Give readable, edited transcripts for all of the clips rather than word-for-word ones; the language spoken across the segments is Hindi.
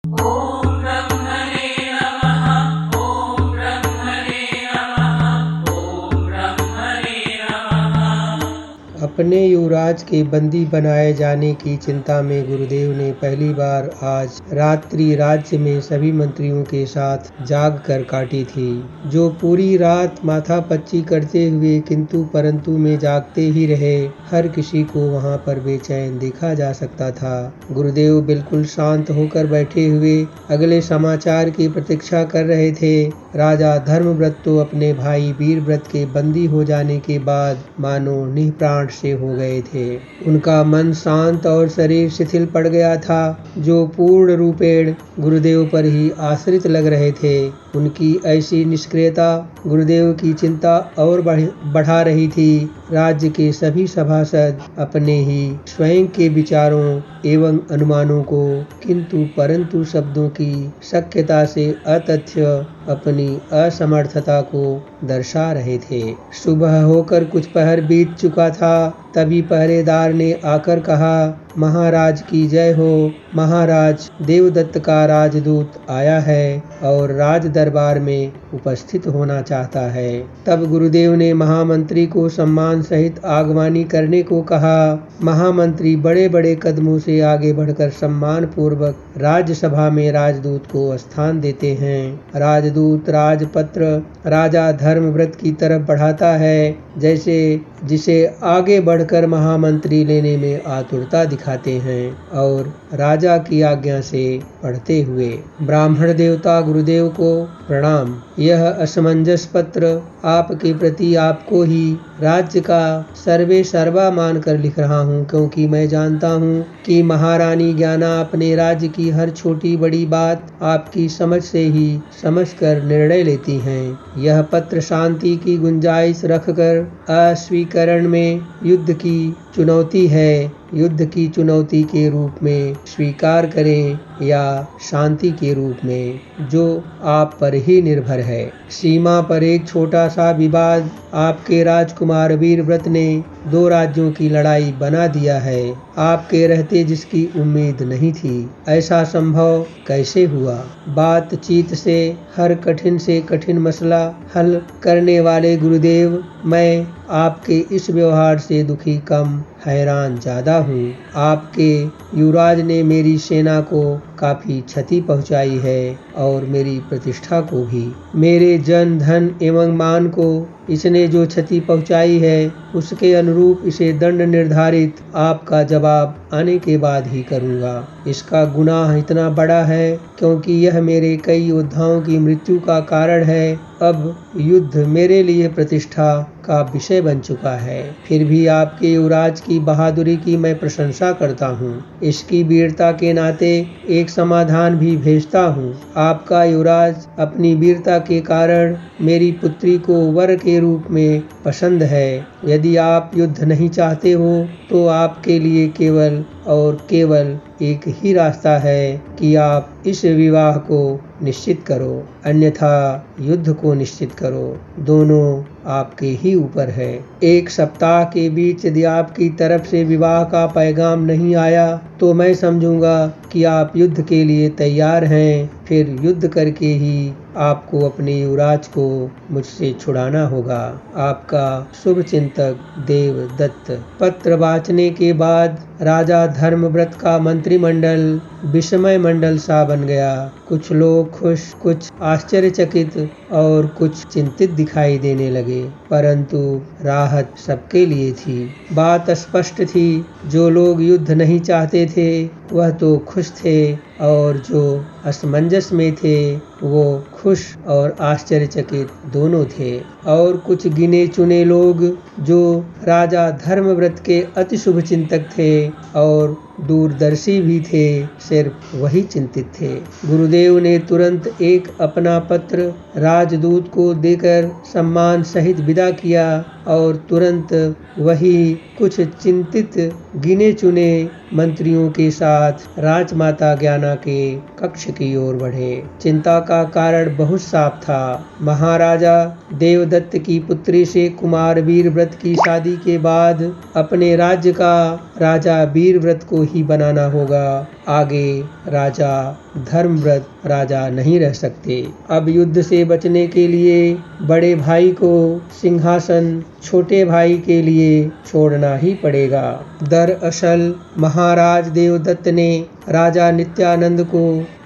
ओम ब्रह्मणे नमः। ओम ब्रह्मणे नमः। ओम ब्रह्मणे नमः। अपने युवराज के बंदी बनाए जाने की चिंता में गुरुदेव ने पहली बार आज रात्रि राज्य में सभी मंत्रियों के साथ जाग कर काटी थी। जो पूरी रात माथापच्ची करते हुए किंतु परंतु में जागते ही रहे, हर किसी को वहां पर बेचैन देखा जा सकता था। गुरुदेव बिल्कुल शांत होकर बैठे हुए अगले समाचार की प्रतीक्षा कर रहे थे। राजा धर्मव्रत तो अपने भाई वीरव्रत के बंदी हो जाने के बाद मानो निःप्राण से हो गए थे। उनका मन शांत और शरीर शिथिल पड़ गया था, जो पूर्ण रूपेण गुरुदेव पर ही आश्रित लग रहे थे। उनकी ऐसी निष्क्रियता गुरुदेव की चिंता और बढ़ा रही थी। राज्य के सभी सभासद अपने ही स्वयं के विचारों एवं अनुमानों को किंतु परंतु शब्दों की शक्यता से अतथ्य अपनी असमर्थता को दर्शा रहे थे। सुबह होकर कुछ पहर बीत चुका था, तभी पहरेदार ने आकर कहा, महाराज की जय हो। महाराज देवदत्त का राजदूत आया है और राज दरबार में उपस्थित होना चाहता है। तब गुरुदेव ने महामंत्री को सम्मान सहित आगवानी करने को कहा। महामंत्री बड़े बड़े कदमों से आगे बढ़कर सम्मान पूर्वक राज्यसभा में राजदूत को स्थान देते हैं। राजदूत राजपत्र राजा धर्मव्रत की तरफ बढ़ाता है, जैसे जिसे आगे बढ़कर महामंत्री लेने में आतुरता दिखाते हैं, और राजा की आज्ञा से पढ़ते हुए, ब्राह्मण देवता गुरुदेव को प्रणाम। यह असमंजस पत्र आपके प्रति आपको ही राज्य का सर्वे सर्वा मानकर लिख रहा हूँ, क्योंकि मैं जानता हूँ कि महारानी ज्ञाना अपने राज्य की हर छोटी बड़ी बात आपकी समझ से ही समझकर निर्णय लेती हैं। यह पत्र शांति की गुंजाइश रखकर अस्वीकरण में युद्ध की चुनौती है। युद्ध की चुनौती के रूप में स्वीकार करें या शांति के रूप में, जो आप पर ही निर्भर है। सीमा पर एक छोटा सा विवाद आपके राजकुमार वीरव्रत ने दो राज्यों की लड़ाई बना दिया है। आपके रहते जिसकी उम्मीद नहीं थी, ऐसा संभव कैसे हुआ? बातचीत से हर कठिन से कठिन मसला हल करने वाले गुरुदेव, मैं आपके इस व्यवहार से दुखी कम हैरान ज्यादा हूँ। आपके युवराज ने मेरी सेना को काफी क्षति पहुँचाई है और मेरी प्रतिष्ठा को भी। मेरे जन धन एवं मान को इसने जो क्षति पहुँचाई है, उसके अनुरूप इसे दंड निर्धारित आपका जवाब आने के बाद ही करूँगा। इसका गुनाह इतना बड़ा है क्योंकि यह मेरे कई योद्धाओं की मृत्यु का कारण है। अब युद्ध मेरे लिए प्रतिष्ठा का विषय बन चुका है। फिर भी आपके युवराज की बहादुरी की मैं प्रशंसा करता हूँ। इसकी वीरता के नाते एक समाधान भी भेजता हूँ। आपका युवराज अपनी वीरता के कारण मेरी पुत्री को वर के रूप में पसंद है। यदि आप युद्ध नहीं चाहते हो तो आपके लिए केवल और केवल एक ही रास्ता है कि आप इस विवाह को निश्चित करो, अन्यथा युद्ध को निश्चित करो। दोनों आपके ही ऊपर है। एक सप्ताह के बीच यदि आपकी तरफ से विवाह का पैगाम नहीं आया तो मैं समझूंगा कि आप युद्ध के लिए तैयार हैं। फिर युद्ध करके ही आपको अपने युवराज को मुझसे छुड़ाना होगा। आपका शुभ चिंतक देवदत्त। पत्र वाचने के बाद राजा धर्मव्रत का मंत्रिमंडल विस्मय मंडल सा बन गया। कुछ लोग खुश, कुछ आश्चर्यचकित और कुछ चिंतित दिखाई देने लगे, परंतु राहत सबके लिए थी। बात स्पष्ट थी, जो लोग युद्ध नहीं चाहते थे वह तो खुश थे, और जो असमंजस में थे वो खुश और आश्चर्यचकित दोनों थे। और कुछ गिने चुने लोग जो राजा धर्मव्रत के अति शुभ चिंतक थे और दूरदर्शी भी थे, सिर्फ वही चिंतित थे। गुरुदेव ने तुरंत एक अपना पत्र राजदूत को देकर सम्मान सहित विदा किया और तुरंत वही कुछ चिंतित गिने चुने मंत्रियों के साथ राजमाता ज्ञाना के कक्ष की ओर बढ़े। चिंता का कारण बहुत साफ था। महाराजा देवदत्त की पुत्री से कुमार वीरव्रत की शादी के बाद अपने राज्य का राजा वीरव्रत को ही बनाना होगा। आगे राजा धर्मव्रत राजा नहीं रह सकते। अब युद्ध से बचने के लिए बड़े भाई को सिंहासन छोटे भाई के लिए छोड़ना ही पड़ेगा। दरअसल महाराज देवदत्त ने राजा नित्यानंद को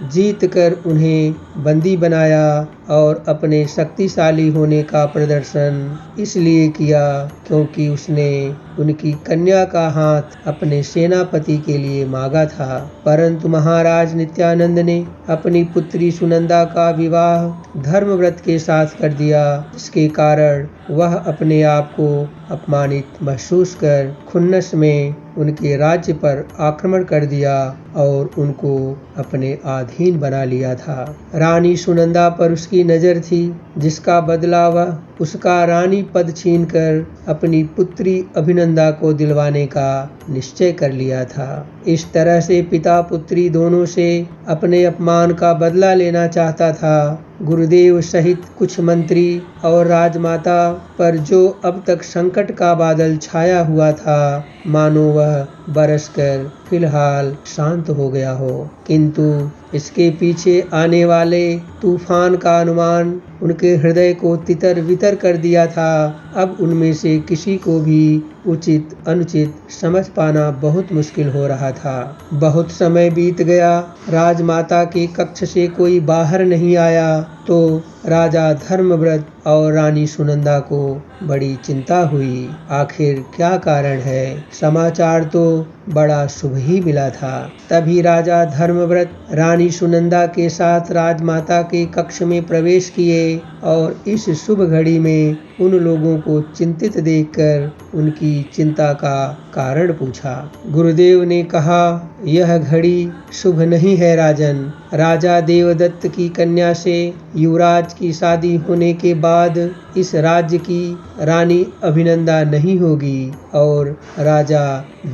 जीत कर उन्हें बंदी बनाया और अपने शक्तिशाली होने का प्रदर्शन इसलिए किया क्योंकि उसने उनकी कन्या का हाथ अपने सेनापति के लिए मांगा था। परंतु महाराज नित्यानंद ने अपनी पुत्री सुनंदा का विवाह धर्मव्रत के साथ कर दिया, जिसके कारण वह अपने आप को अपमानित महसूस कर खुन्नस में उनके राज्य पर आक्रमण कर दिया और उनको अपने अधीन बना लिया था। रानी सुनंदा पर उसकी नज़र थी, जिसका बदला वह उसका रानी पद छीनकर अपनी पुत्री अभिनंदा को दिलवाने का निश्चय कर लिया था। इस तरह से पिता पुत्री दोनों से अपने अपमान का बदला लेना चाहता था। गुरुदेव सहित कुछ मंत्री और राजमाता पर जो अब तक संकट का बादल छाया हुआ था, मानो वह बरसकर फिलहाल शांत हो गया हो, किंतु इसके पीछे आने वाले तूफान का अनुमान उनके हृदय को तितर बितर कर दिया था। अब उनमें से किसी को भी उचित अनुचित समझ पाना बहुत मुश्किल हो रहा था। बहुत समय बीत गया, राजमाता के कक्ष से कोई बाहर नहीं आया तो राजा धर्मव्रत और रानी सुनंदा को बड़ी चिंता हुई। आखिर क्या कारण है? समाचार तो बड़ा शुभ ही मिला था। तभी राजा धर्मव्रत रानी सुनंदा के साथ राजमाता के कक्ष में प्रवेश किए और इस शुभ घड़ी में उन लोगों को चिंतित देखकर उनकी चिंता का कारण पूछा। गुरुदेव ने कहा, यह घड़ी शुभ नहीं है राजन। राजा देवदत्त की कन्या से युवराज की शादी होने के बाद इस राज्य की रानी अभिनंदा नहीं होगी और राजा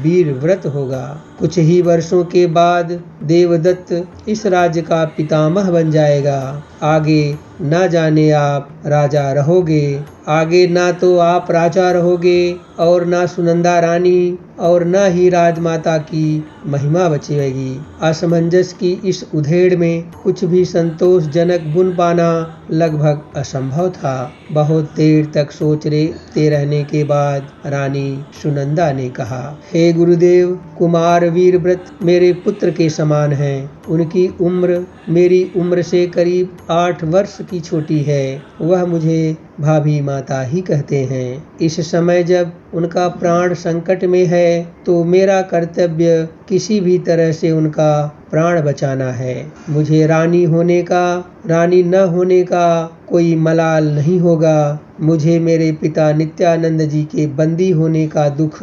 वीरव्रत होगा। कुछ ही वर्षों के बाद देवदत्त इस राज्य का पितामह बन जाएगा। आगे न जाने आप राजा रहोगे, आगे ना तो आप राजा रहोगे और ना सुनंदा रानी और न ही राजमाता की महिमा बचेगी। असमंजस की इस उधेड़ में कुछ भी संतोषजनक बुन पाना लगभग असंभव था। बहुत देर तक सोचते रहने के बाद रानी सुनंदा ने कहा, हे गुरुदेव, कुमार वीरव्रत मेरे पुत्र के समान हैं। उनकी उम्र मेरी उम्र से करीब 8 वर्ष की छोटी है। वह मुझे भाभी माता ही कहते हैं। इस समय जब उनका प्राण संकट में है तो मेरा कर्तव्य किसी भी तरह से उनका प्राण बचाना है। मुझे रानी होने का, रानी न होने का कोई मलाल नहीं होगा। मुझे मेरे पिता नित्यानंद जी के बंदी होने का दुख,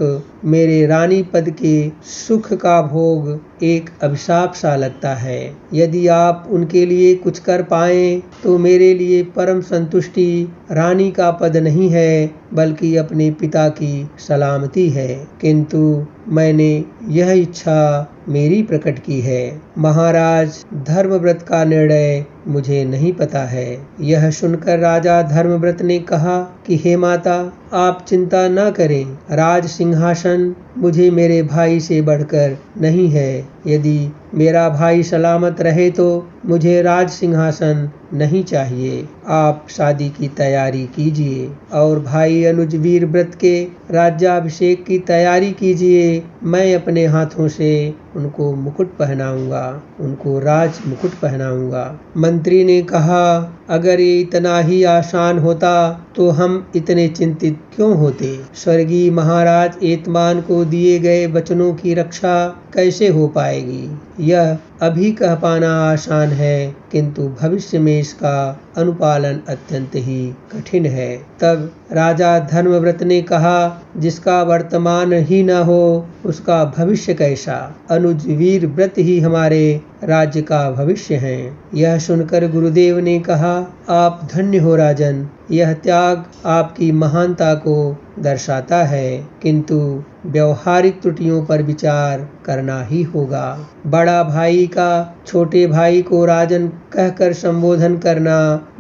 मेरे रानी पद के सुख का भोग एक अभिशाप सा लगता है। यदि आप उनके लिए कुछ कर पाएं तो मेरे लिए परम संतुष्टि रानी का पद नहीं है बल्कि अपने पिता की सलामती है। किंतु मैंने यह इच्छा मेरी प्रकट की है। महाराज धर्मव्रत का निर्णय मुझे नहीं पता है। यह सुनकर राजा धर्मव्रत ने कहा कि हे माता, आप चिंता न करें। राज सिंहासन मुझे मेरे भाई से बढ़कर नहीं है। यदि मेरा भाई सलामत रहे तो मुझे राज सिंहासन नहीं चाहिए। आप शादी की तैयारी कीजिए और भाई अनुज वीरव्रत के राज्याभिषेक की तैयारी कीजिए। मैं अपने हाथों से उनको मुकुट पहनाऊंगा, उनको राज मुकुट पहनाऊंगा। मंत्री ने कहा, अगर ये इतना ही आसान होता तो हम इतने चिंतित क्यों होते? स्वर्गीय महाराज एतमान को दिए गए वचनों की रक्षा कैसे हो पाएगी? यह अभी कह पाना आसान है, किंतु भविष्य में इसका अनुपालन अत्यंत ही कठिन है। तब राजा धर्मव्रत ने कहा, जिसका वर्तमान ही न हो उसका भविष्य कैसा? अनुज वीरव्रत ही हमारे राज्य का भविष्य हैं। यह सुनकर गुरुदेव ने कहा, आप धन्य हो राजन। यह त्याग आपकी महानता को दर्शाता है, किंतु व्यवहारिक त्रुटियों पर विचार करना ही होगा। बड़ा भाई का छोटे भाई को राजन कहकर संबोधन करना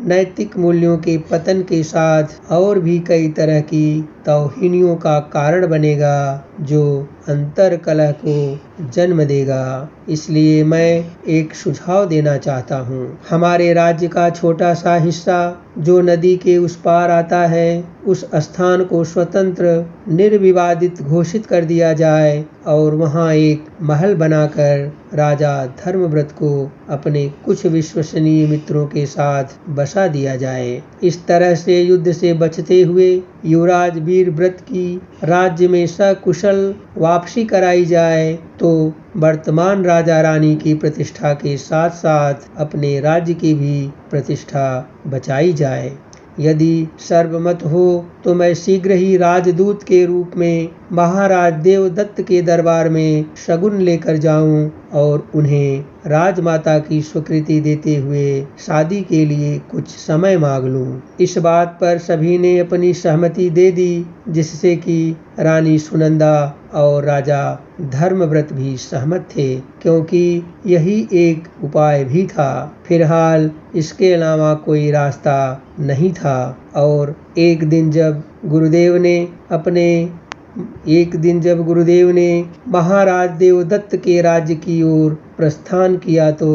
नैतिक मूल्यों के पतन के साथ और भी कई तरह की तौहीनियों का कारण बनेगा, जो अंतर कलह को जन्म देगा। इसलिए मैं एक सुझाव देना चाहता हूँ। हमारे राज्य का छोटा सा हिस्सा जो नदी के उस पार आता है, उस स्थान को स्वतंत्र निर्विवादित घोषित कर दिया जाए और वहाँ एक महल बनाकर राजा धर्मव्रत को अपने कुछ विश्वसनीय मित्रों के साथ बसा दिया जाए। इस तरह से युद्ध से बचते हुए युवराज वीरव्रत की राज्य में सकुशल वापसी कराई जाए तो वर्तमान राजा रानी की प्रतिष्ठा के साथ साथ अपने राज्य की भी प्रतिष्ठा बचाई जाए। यदि सर्वमत हो तो मैं शीघ्र ही राजदूत के रूप में महाराज देवदत्त के दरबार में शगुन लेकर जाऊं और उन्हें राजमाता की स्वीकृति देते हुए शादी के लिए कुछ समय मांग लूं। इस बात पर सभी ने अपनी सहमति दे दी, जिससे कि रानी सुनंदा और राजा धर्मव्रत भी सहमत थे, क्योंकि यही एक उपाय भी था। फिलहाल इसके अलावा कोई रास्ता नहीं था। और एक दिन जब गुरुदेव ने महाराज देवदत्त के राज्य की ओर प्रस्थान किया तो